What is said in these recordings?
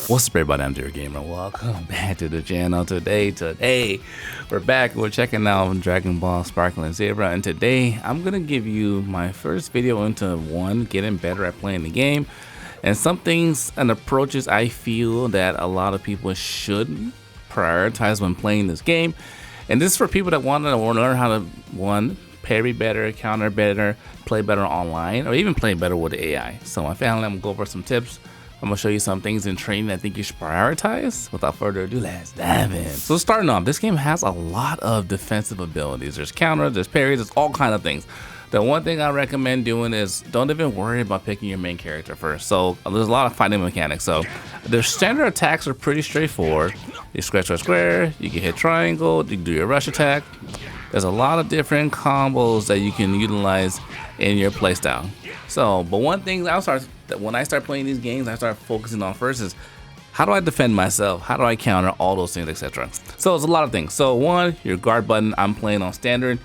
What's up, everybody? I'm Dear Gamer. Welcome back to the channel. Today we're back. We're checking out Dragon Ball Sparkling Zebra, and today I'm gonna give you my first video into getting better at playing the game, and some things and approaches I feel that a lot of people should prioritize when playing this game. And this is for people that want to learn how to parry better, counter better, play better online, or even play better with AI. So my family, I'm gonna go over some tips. I'm gonna show you some things in training I think you should prioritize. Without further ado, let's dive in. So starting off, this game has a lot of defensive abilities. There's counters, there's parries, there's all kinds of things. The one thing I recommend doing is don't even worry about picking your main character first. So there's a lot of fighting mechanics. So their standard attacks are pretty straightforward. You square, you can hit triangle, you can do your rush attack. There's a lot of different combos that you can utilize in your playstyle. So, but one thing when I start playing these games, I start focusing on first is how do I defend myself? How do I counter all those things, etc. So it's a lot of things. So one, your guard button, I'm playing on standard.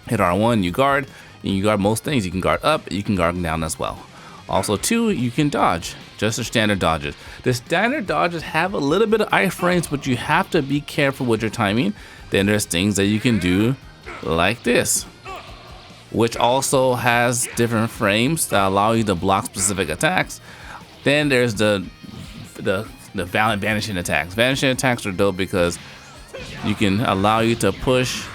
Hit R1, you guard, and you guard most things. You can guard up, you can guard down as well. Also two, you can dodge, just the standard dodges. The standard dodges have a little bit of iframes, but you have to be careful with your timing. Then there's things that you can do like this, which also has different frames that allow you to block specific attacks. Then there's the Vanishing Attacks. Vanishing Attacks are dope because you can allow you to push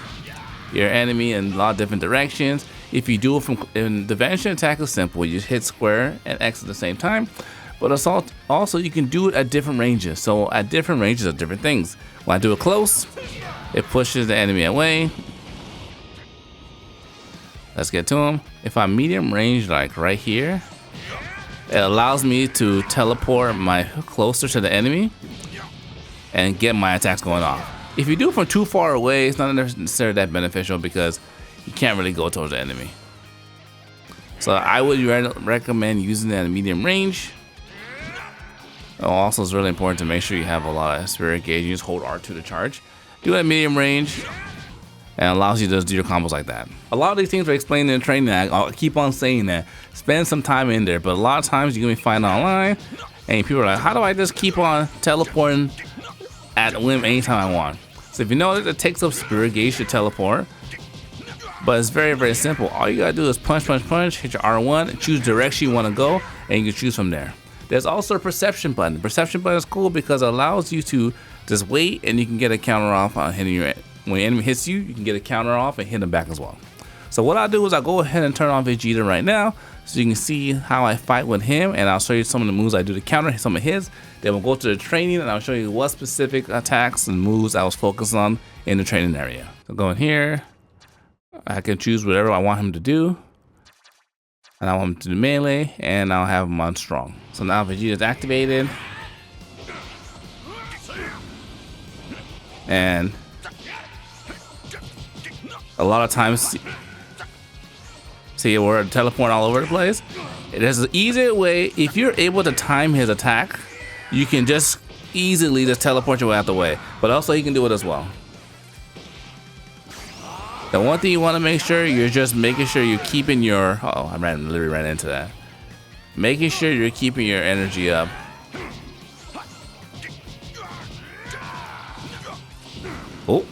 your enemy in a lot of different directions. If you do it and the Vanishing Attack is simple. You hit square and X at the same time. But it's also you can do it at different ranges. So at different ranges of different things. When I do it close, it pushes the enemy away. Let's get to him. If I'm medium range, like right here, it allows me to teleport my closer to the enemy and get my attacks going off. If you do it from too far away, it's not necessarily that beneficial because you can't really go towards the enemy. So I would recommend using that at medium range. Also, it's really important to make sure you have a lot of spirit gauge. You just hold R2 to charge. Do it at medium range, and allows you to do your combos like that. A lot of these things are explained in training. I'll keep on saying that. Spend some time in there, but a lot of times you're gonna be finding online, and people are like, how do I just keep on teleporting at whim anytime I want? So if you know that it takes up spirit gauge to teleport, but it's very, very simple. All you gotta do is punch, hit your R1, choose direction you wanna go, and you can choose from there. There's also a perception button. The perception button is cool because it allows you to just wait and you can get a counter off on hitting your end. When the enemy hits you, you can get a counter off and hit them back as well. So what I'll do is I'll go ahead and turn on Vegeta right now so you can see how I fight with him, and I'll show you some of the moves I do to counter some of his. Then we'll go to the training and I'll show you what specific attacks and moves I was focused on in the training area. So go in here, I can choose whatever I want him to do. And I want him to do melee, and I'll have him on strong. So now Vegeta's activated. And a lot of times, see, we're teleporting all over the place. There's an easier way. If you're able to time his attack, you can just easily just teleport your way out the way. But also, he can do it as well. The one thing you want to make sure, you're just making sure you're keeping your... Oh, I literally ran into that. Making sure you're keeping your energy up. Oh.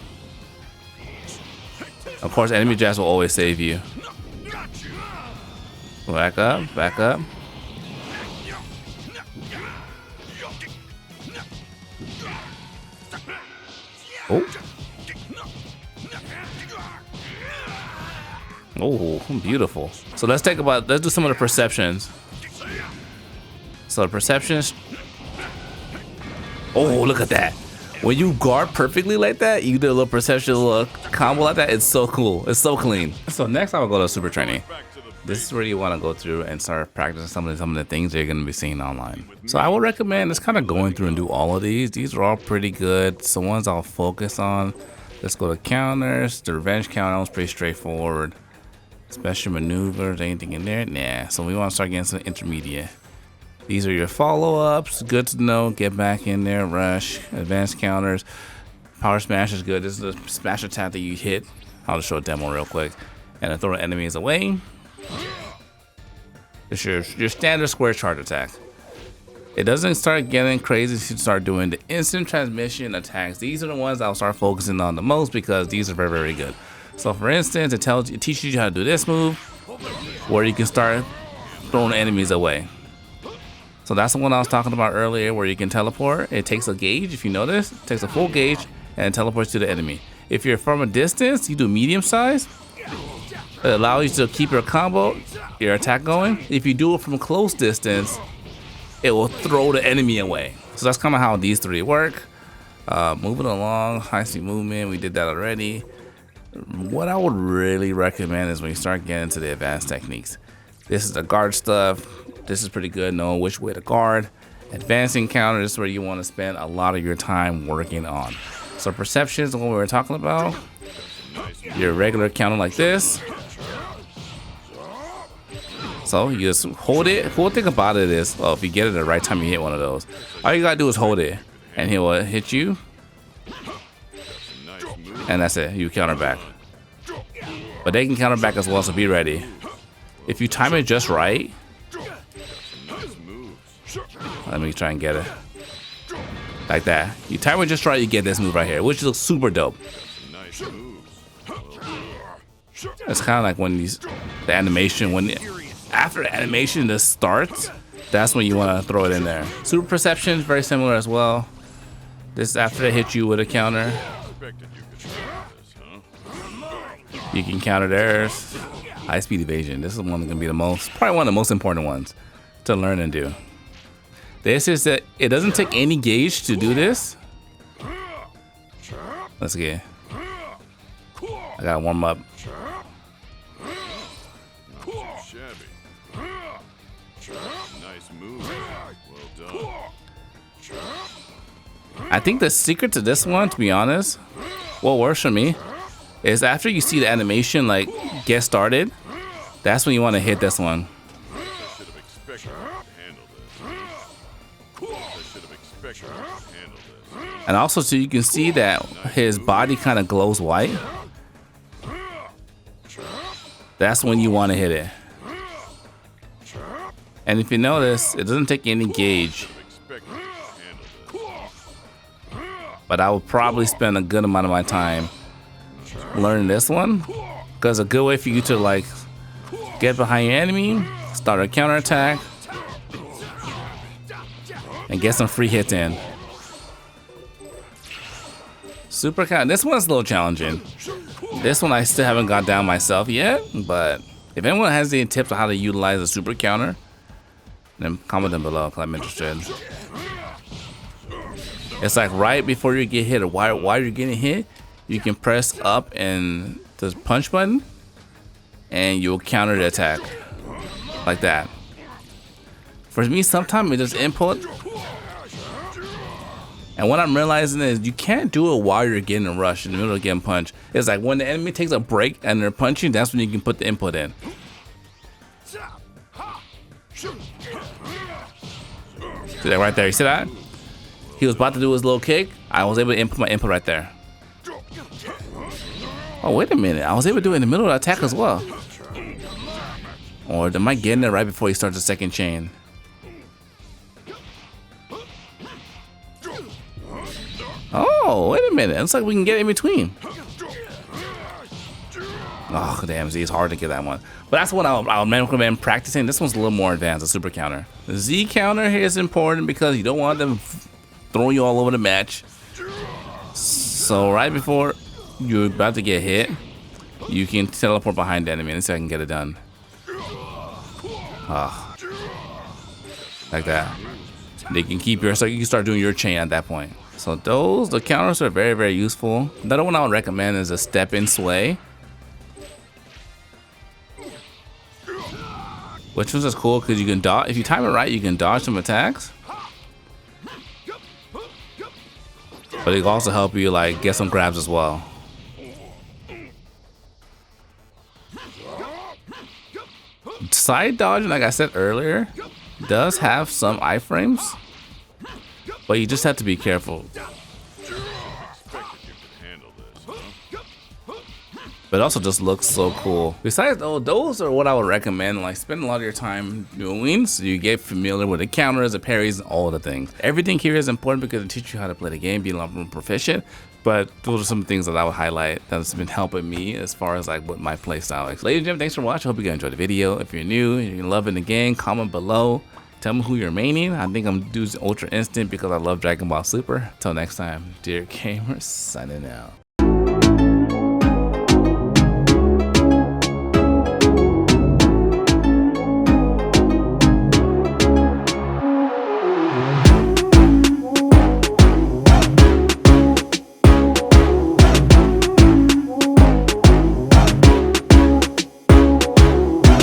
Of course, enemy jabs will always save you. Back up, back up. Oh. Oh, beautiful. So let's do some of the perceptions. So the perceptions. Oh, look at that. When you guard perfectly like that, you do a little perception, a little combo like that. It's so cool. It's so clean. So next I will go to super training. This is where you want to go through and start practicing some of the things that you're going to be seeing online. So I would recommend just kind of going through and do all of these. These are all pretty good. So ones I'll focus on. Let's go to counters. The revenge counter was pretty straightforward. Special maneuvers, anything in there? Nah. So we want to start getting some intermediate. These are your follow-ups. Good to know. Get back in there. Rush. Advanced counters. Power smash is good. This is the smash attack that you hit. I'll just show a demo real quick. And then throw the enemies away. It's your standard square charge attack. It doesn't start getting crazy. You should start doing the instant transmission attacks. These are the ones I'll start focusing on the most because these are very, very good. So for instance, it teaches you how to do this move where you can start throwing enemies away. So that's the one I was talking about earlier where you can teleport. It takes a gauge, if you notice, it takes a full gauge and teleports to the enemy. If you're from a distance, you do medium size. It allows you to keep your combo, your attack going. If you do it from a close distance, it will throw the enemy away. So that's kind of how these three work. Moving along, high speed movement, we did that already. What I would really recommend is when you start getting into the advanced techniques. This is the guard stuff. This is pretty good, knowing which way to guard. Advancing counter, this is where you want to spend a lot of your time working on. So perception is what we were talking about. Your regular counter like this. So you just hold it. Cool thing about it is, well, if you get it at the right time, you hit one of those. All you gotta do is hold it, and he will hit you. And that's it. You counter back. But they can counter back as well, so be ready. If you time it just right. Let me try and get it. Like that. You time it just right, you get this move right here, which looks super dope. It's kind of like when the animation, after the animation just starts, that's when you want to throw it in there. Super perception is very similar as well. This is after they hit you with a counter. You can counter theirs. High speed evasion. This is one that's gonna be probably one of the most important ones to learn and do. This is that it doesn't take any gauge to do this. Let's get. I gotta warm up. I think the secret to this one, to be honest, what works for me, is after you see the animation like get started, that's when you want to hit this one. And also, so you can see that his body kind of glows white. That's when you want to hit it. And if you notice, it doesn't take any gauge. But I would probably spend a good amount of my time learning this one, because a good way for you to like get behind your enemy, start a counter attack, and get some free hits in. Super counter. This one's a little challenging. This one I still haven't got down myself yet, but if anyone has any tips on how to utilize a super counter, then comment them below because I'm interested. It's like right before you get hit, or while you're getting hit, you can press up and the punch button, and you'll counter the attack like that. For me, sometimes it just input, and what I'm realizing is you can't do it while you're getting a rush in the middle of getting punched. It's like when the enemy takes a break and they're punching, that's when you can put the input in. See that right there? You see that? He was about to do his little kick. I was able to input my input right there. Oh, wait a minute. I was able to do it in the middle of the attack as well. Or am I getting it right before he starts the second chain? Oh, wait a minute. Looks like we can get in between. Oh, damn. Z, it's hard to get that one. But that's what I'll recommend practicing. This one's a little more advanced, the super counter. The Z counter here is important because you don't want them throwing you all over the match. So right before you're about to get hit, you can teleport behind the enemy and so I can get it done. Like that. They can keep so you can start doing your chain at that point. So the counters are very, very useful. The other one I would recommend is a step in sway, which was just cool because you can dodge. If you time it right, you can dodge some attacks. But it can also help you like get some grabs as well. Side dodging, like I said earlier, does have some iframes, but you just have to be careful. but it also just looks so cool. Besides, those are what I would recommend. Like, spend a lot of your time doing, so you get familiar with the counters, the parries, all the things. Everything here is important because it teaches you how to play the game, be a lot more proficient. But those are some things that I would highlight that's been helping me as far as like what my play style is. Ladies and gentlemen, thanks for watching. Hope you guys enjoyed the video. If you're new and you're loving the game, comment below. Tell me who you're maining. I think I'm doing Ultra Instant because I love Dragon Ball Super. Till next time, dear gamers, signing out.